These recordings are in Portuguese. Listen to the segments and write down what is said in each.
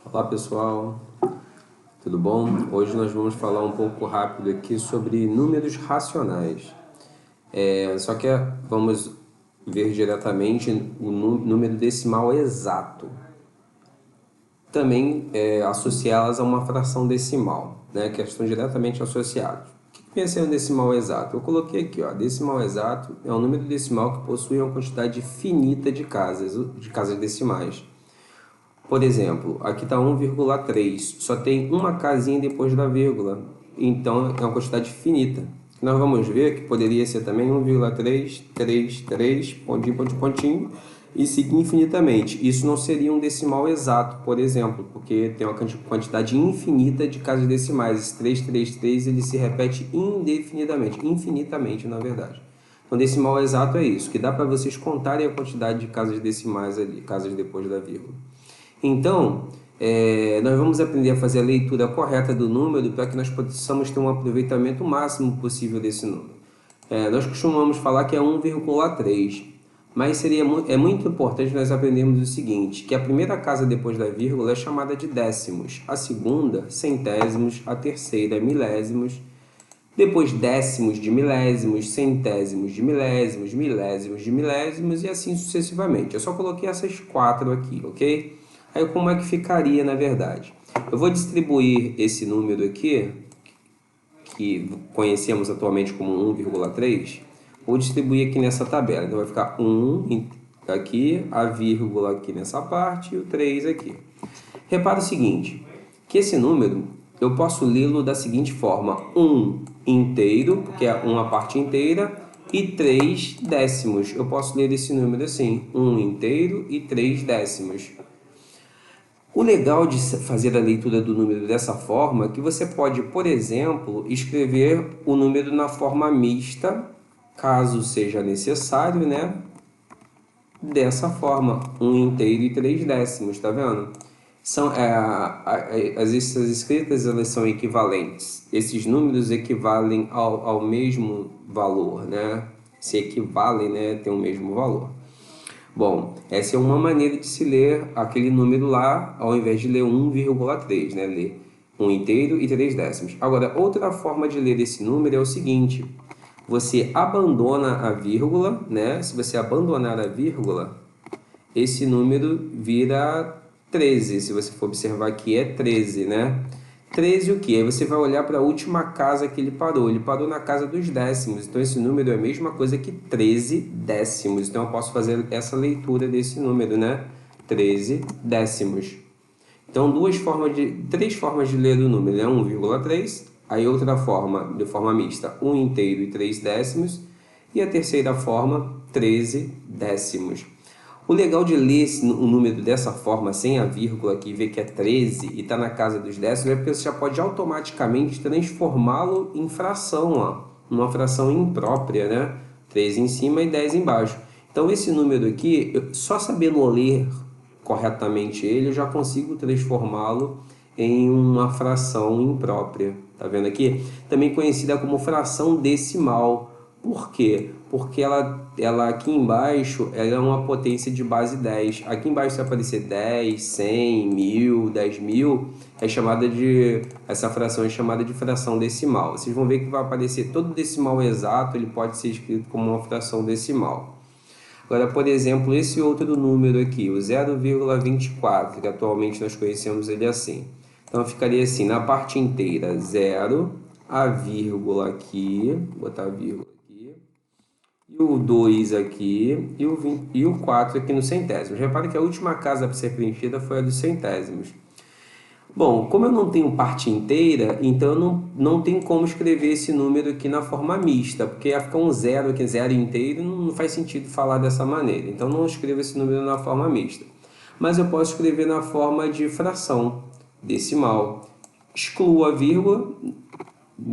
Olá pessoal, tudo bom? Hoje nós vamos falar um pouco rápido aqui sobre números racionais. Só que vamos ver diretamente o número decimal exato. Também associá-las a uma fração decimal, né, que estão diretamente associados. O que pensa em um decimal exato? Eu coloquei aqui, ó, decimal exato é um número decimal que possui uma quantidade finita de casas decimais. Por exemplo, aqui está 1,3, só tem uma casinha depois da vírgula, então é uma quantidade finita. Nós vamos ver que poderia ser também 1,333, pontinho, pontinho, pontinho, e seguir infinitamente. Isso não seria um decimal exato, por exemplo, porque tem uma quantidade infinita de casas decimais. Esse 333 ele se repete infinitamente, na verdade. Então, decimal exato é isso, que dá para vocês contarem a quantidade de casas decimais ali, casas depois da vírgula. Então, nós vamos aprender a fazer a leitura correta do número para que nós possamos ter um aproveitamento máximo possível desse número. Nós costumamos falar que é 1,3, mas é muito importante nós aprendermos o seguinte, que a primeira casa depois da vírgula é chamada de décimos, a segunda, centésimos, a terceira, milésimos, depois décimos de milésimos, centésimos de milésimos, milésimos de milésimos e assim sucessivamente. Eu só coloquei essas quatro aqui, ok? Aí como é que ficaria na verdade? Eu vou distribuir esse número aqui, que conhecemos atualmente como 1,3, vou distribuir aqui nessa tabela. Então vai ficar 1 aqui, a vírgula aqui nessa parte e o 3 aqui. Repara o seguinte, que esse número eu posso lê-lo da seguinte forma: 1 inteiro, porque é uma parte inteira, e 3 décimos. Eu posso ler esse número assim, 1 inteiro e 3 décimos. O legal de fazer a leitura do número dessa forma é que você pode, por exemplo, escrever o número na forma mista, caso seja necessário, né? Dessa forma, 1 inteiro e 3 décimos, tá vendo? Essas escritas elas são equivalentes. Esses números equivalem ao mesmo valor, né? Se equivalem, né? Tem o mesmo valor. Bom, essa é uma maneira de se ler aquele número lá, ao invés de ler 1,3, né? Ler 1 inteiro e 3 décimos. Agora, outra forma de ler esse número é o seguinte: você abandona a vírgula, né? Se você abandonar a vírgula, esse número vira 13. Se você for observar aqui, é 13, né? 13 o quê? Aí você vai olhar para a última casa que ele parou. Ele parou na casa dos décimos. Então, esse número é a mesma coisa que 13 décimos. Então, eu posso fazer essa leitura desse número, né? 13 décimos. Então, três formas de ler o número, né? 1,3. Aí, outra forma, de forma mista, 1 inteiro e 3 décimos. E a terceira forma, 13 décimos. O legal de ler o número dessa forma, sem a vírgula aqui, ver que é 13 e está na casa dos décimos, é porque você já pode automaticamente transformá-lo em fração, ó, uma fração imprópria, né? 3 em cima e 10 embaixo. Então, esse número aqui, só sabendo ler corretamente ele, eu já consigo transformá-lo em uma fração imprópria. Tá vendo aqui? Também conhecida como fração decimal. Por quê? Porque ela aqui embaixo ela é uma potência de base 10. Aqui embaixo se aparecer 10, 100, 1000, 10.000, essa fração é chamada de fração decimal. Vocês vão ver que vai aparecer todo decimal exato, ele pode ser escrito como uma fração decimal. Agora, por exemplo, esse outro número aqui, o 0,24, que atualmente nós conhecemos ele assim. Então, ficaria assim, na parte inteira, 0, a vírgula aqui, vou botar a vírgula aqui, e o 2 aqui, e o 4 aqui no centésimo. Repare que a última casa para ser preenchida foi a dos centésimos. Bom, como eu não tenho parte inteira, então eu não tenho como escrever esse número aqui na forma mista, porque ia ficar um zero aqui, zero inteiro, não faz sentido falar dessa maneira. Então, não escrevo esse número na forma mista. Mas eu posso escrever na forma de fração decimal. Excluo a vírgula,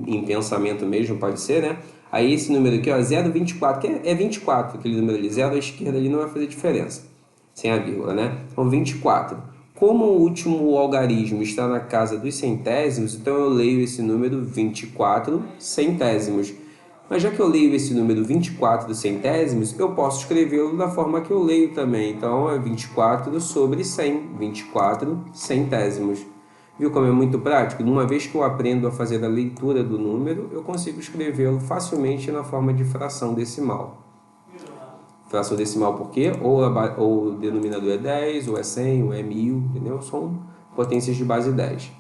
em pensamento mesmo pode ser, né? Aí esse número aqui, ó, 0,24, que é 24, aquele número ali, 0 à esquerda ali não vai fazer diferença, sem a vírgula, né? Então, 24. Como o último algarismo está na casa dos centésimos, então eu leio esse número 24 centésimos. Mas já que eu leio esse número 24 centésimos, eu posso escrevê-lo da forma que eu leio também. Então, é 24 sobre 100, 24 centésimos. Viu como é muito prático? Uma vez que eu aprendo a fazer a leitura do número, eu consigo escrevê-lo facilmente na forma de fração decimal. Fração decimal por quê? Ou o denominador é 10, ou é 100, ou é 1000, entendeu? São potências de base 10.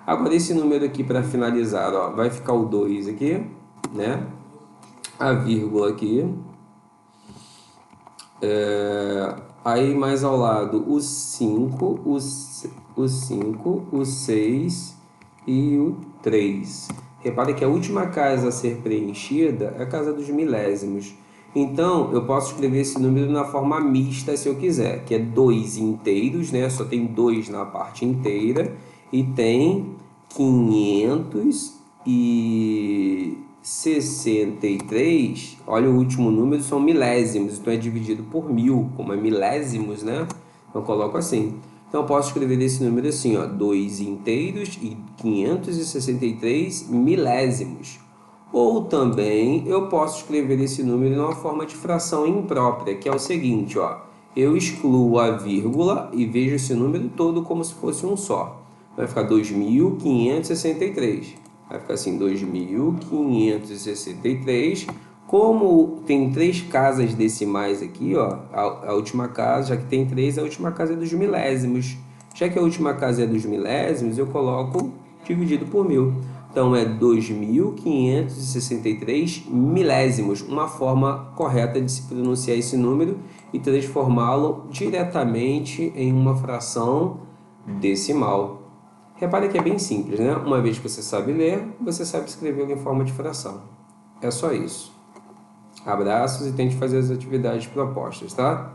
Agora, esse número aqui, para finalizar, ó, vai ficar o 2 aqui, né? A vírgula aqui. Aí, mais ao lado, o 5, o 5, o 6 e o 3. Repare que a última casa a ser preenchida é a casa dos milésimos. Então, eu posso escrever esse número na forma mista, se eu quiser, que é 2 inteiros, né? Só tem 2 na parte inteira, e tem 563, olha o último número, são milésimos, então é dividido por 1000, como é milésimos, né? Então eu coloco assim. Então eu posso escrever esse número assim, ó, 2 inteiros e 563 milésimos. Ou também eu posso escrever esse número em uma forma de fração imprópria, que é o seguinte, ó, eu excluo a vírgula e vejo esse número todo como se fosse um só. Vai ficar 2.563. Vai ficar assim, 2.563. Como tem 3 casas decimais aqui, ó, a última casa, já que tem 3, a última casa é dos milésimos. Já que a última casa é dos milésimos, eu coloco dividido por 1000. Então, é 2.563 milésimos, uma forma correta de se pronunciar esse número e transformá-lo diretamente em uma fração decimal. Repare que é bem simples, né? Uma vez que você sabe ler, você sabe escrevê-lo em forma de fração. É só isso. Abraços e tente fazer as atividades propostas, tá?